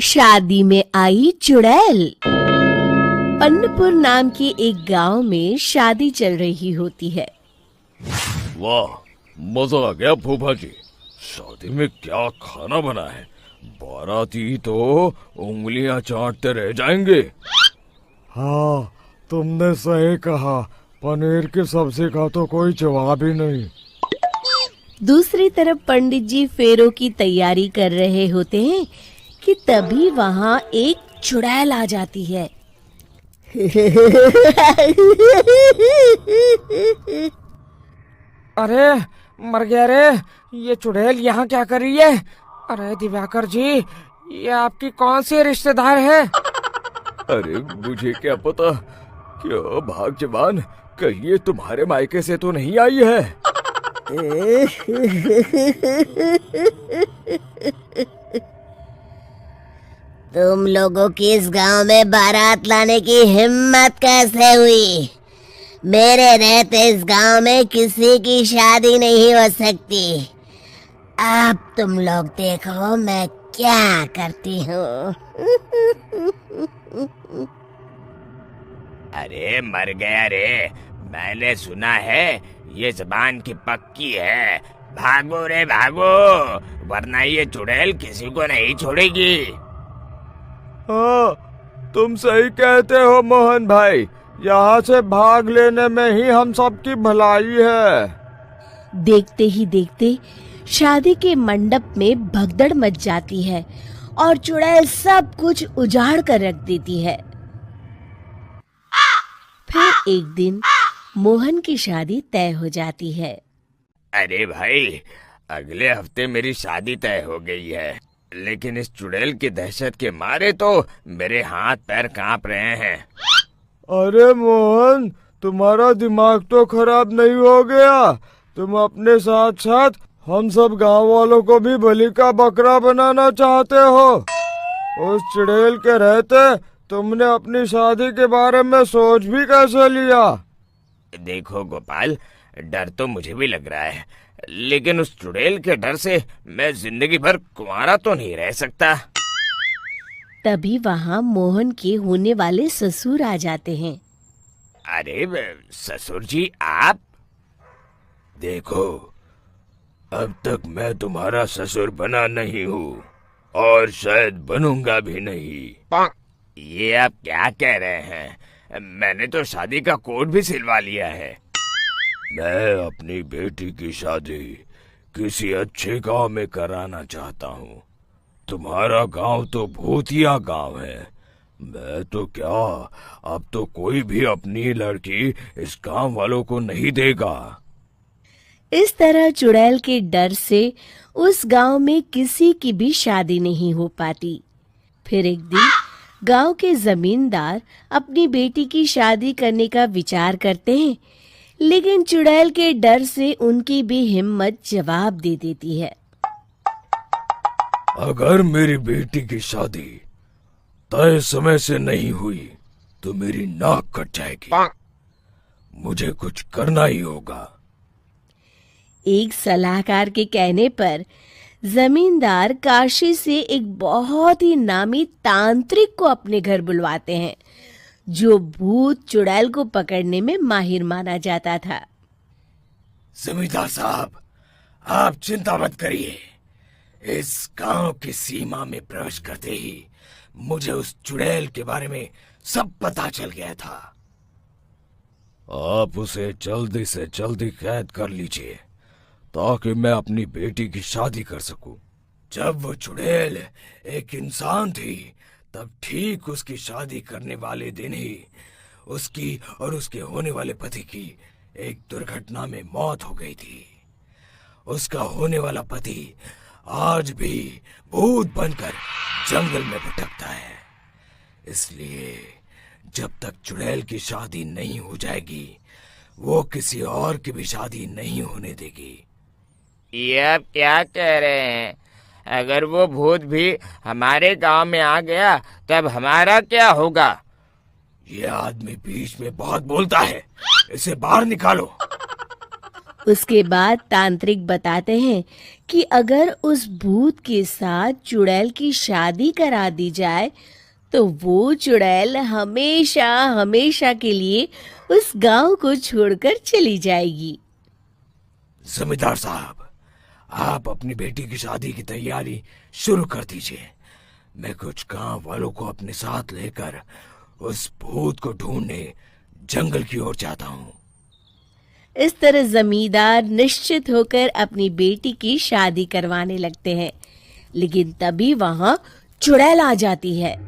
शादी में आई चुड़ैल। अन्नपुर नाम के एक गांव में शादी चल रही होती है। वाह, मजा आ गया फूफा जी। शादी में क्या खाना बना है, बाराती तो उंगलियां चाटते रह जाएंगे। हाँ, तुमने सही कहा। पनीर की सब्जी का तो कोई जवाब ही नहीं। दूसरी तरफ पंडित जी फेरों की तैयारी कर रहे होते हैं कि तभी वहाँ एक चुड़ैल आ जाती है। अरे मर गया रे, ये चुड़ैल यहाँ क्या कर रही है? अरे दिवाकर जी, ये आपकी कौन सी रिश्तेदार है? अरे मुझे क्या पता, क्या भाग्यवान, कहीं ये तुम्हारे मायके से तो नहीं आई है। तुम लोगों की इस गांव में बारात लाने की हिम्मत कैसे हुई? मेरे रहते इस गांव में किसी की शादी नहीं हो सकती। अब तुम लोग देखो मैं क्या करती हूँ। अरे मर गया रे, मैंने सुना है ये जबान की पक्की है। भागो रे भागो, वरना ये चुड़ैल किसी को नहीं छोड़ेगी। हाँ, तुम सही कहते हो मोहन भाई। यहाँ से भाग लेने में ही हम सबकी भलाई है। देखते ही देखते शादी के मंडप में भगदड़ मच जाती है और चुड़ैल सब कुछ उजाड़ कर रख देती है। फिर एक दिन मोहन की शादी तय हो जाती है। अरे भाई, अगले हफ्ते मेरी शादी तय हो गई है, लेकिन इस चुड़ैल की दहशत के मारे तो मेरे हाथ पैर कांप रहे हैं। अरे मोहन, तुम्हारा दिमाग तो खराब नहीं हो गया? तुम अपने साथ साथ हम सब गांव वालों को भी बलि का बकरा बनाना चाहते हो? उस चुड़ैल के रहते तुमने अपनी शादी के बारे में सोच भी कैसे लिया? देखो गोपाल, डर तो मुझे भी लग रहा है, लेकिन उस चुड़ैल के डर से मैं जिंदगी भर कुंवारा तो नहीं रह सकता। तभी वहाँ मोहन के होने वाले ससुर आ जाते हैं। अरे ससुर जी, आप? देखो, अब तक मैं तुम्हारा ससुर बना नहीं हूँ और शायद बनूंगा भी नहीं। ये आप क्या कह रहे हैं? मैंने तो शादी का कोड भी सिलवा लिया है। मैं अपनी बेटी की शादी किसी अच्छे गांव में कराना चाहता हूँ। तुम्हारा गांव तो भूतिया गांव है। मैं तो क्या, अब तो कोई भी अपनी लड़की इस गांव वालों को नहीं देगा। इस तरह चुड़ैल के डर से उस गांव में किसी की भी शादी नहीं हो पाती। फिर एक दिन गांव के जमींदार अपनी बेटी की शादी करने का विचार करते हैं, लेकिन चुड़ैल के डर से उनकी भी हिम्मत जवाब दे देती है। अगर मेरी बेटी की शादी तय समय से नहीं हुई तो मेरी नाक कट जाएगी। मुझे कुछ करना ही होगा। एक सलाहकार के कहने पर जमींदार काशी से एक बहुत ही नामी तांत्रिक को अपने घर बुलवाते हैं, जो भूत चुड़ैल को पकड़ने में माहिर माना जाता था। जमींदार साहब, आप चिंता मत करिए। इस गांव की सीमा में प्रवेश करते ही मुझे उस चुड़ैल के बारे में सब पता चल गया था। आप उसे जल्दी से जल्दी कैद कर लीजिए ताकि मैं अपनी बेटी की शादी कर सकूं। जब वो चुड़ैल एक इंसान थी, तब ठीक उसकी शादी करने वाले दिन ही उसकी और उसके होने वाले पति की एक दुर्घटना में मौत हो गई थी। उसका होने वाला पति आज भी भूत बनकर जंगल में भटकता है। इसलिए जब तक चुड़ैल की शादी नहीं हो जाएगी, वो किसी और की भी शादी नहीं होने देगी। ये आप क्या कह रहे हैं? अगर वो भूत भी हमारे गांव में आ गया तब हमारा क्या होगा? ये आदमी बीच में बहुत बोलता है, इसे बाहर निकालो। उसके बाद तांत्रिक बताते हैं कि अगर उस भूत के साथ चुड़ैल की शादी करा दी जाए तो वो चुड़ैल हमेशा हमेशा के लिए उस गांव को छोड़कर चली जाएगी। जमींदार साहब, आप अपनी बेटी की शादी की तैयारी शुरू कर दीजिए। मैं कुछ गांव वालों को अपने साथ लेकर उस भूत को ढूंढने जंगल की ओर जाता हूँ। इस तरह जमींदार निश्चित होकर अपनी बेटी की शादी करवाने लगते हैं, लेकिन तभी वहां चुड़ैल आ जाती है।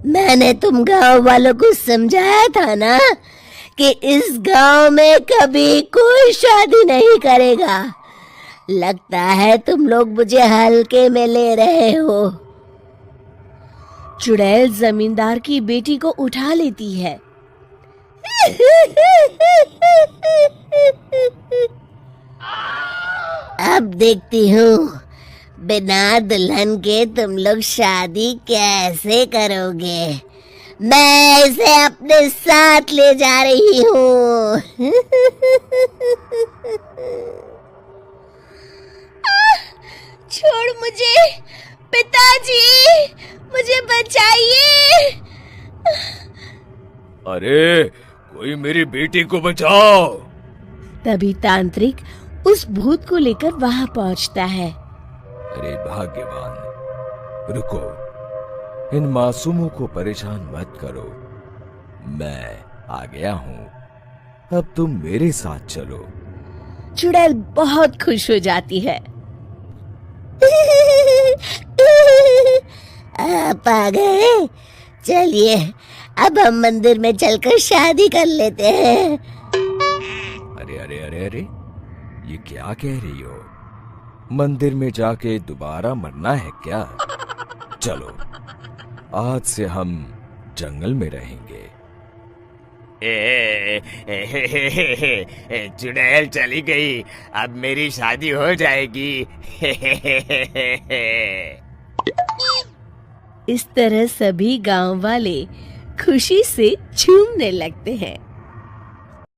मैंने तुम गांव वालों को समझाया था ना कि इस गांव में कभी कोई शादी नहीं करेगा। लगता है तुम लोग मुझे हल्के में ले रहे हो। चुड़ैल जमींदार की बेटी को उठा लेती है। अब देखती हूँ बिना दुल्हन के तुम लोग शादी कैसे करोगे। मैं इसे अपने साथ ले जा रही हूँ। छोड़ मुझे, पिताजी, मुझे बचाइए। अरे, कोई मेरी बेटी को बचाओ। तभी तांत्रिक उस भूत को लेकर वहां पहुंचता है। अरे भाग्यवान, रुको, इन मासूमों को परेशान मत करो। मैं आ गया हूँ, अब तुम मेरे साथ चलो। चुड़ैल बहुत खुश हो जाती है। आप आ गए, चलिए अब हम मंदिर में चलकर शादी कर लेते हैं। अरे अरे अरे अरे, ये क्या कह रही हो? मंदिर में जाके दोबारा मरना है क्या? चलो, आज से हम जंगल में रहेंगे। चुड़ैल चली गई, अब मेरी शादी हो जाएगी। इस तरह सभी गांव वाले खुशी से झूमने लगते हैं।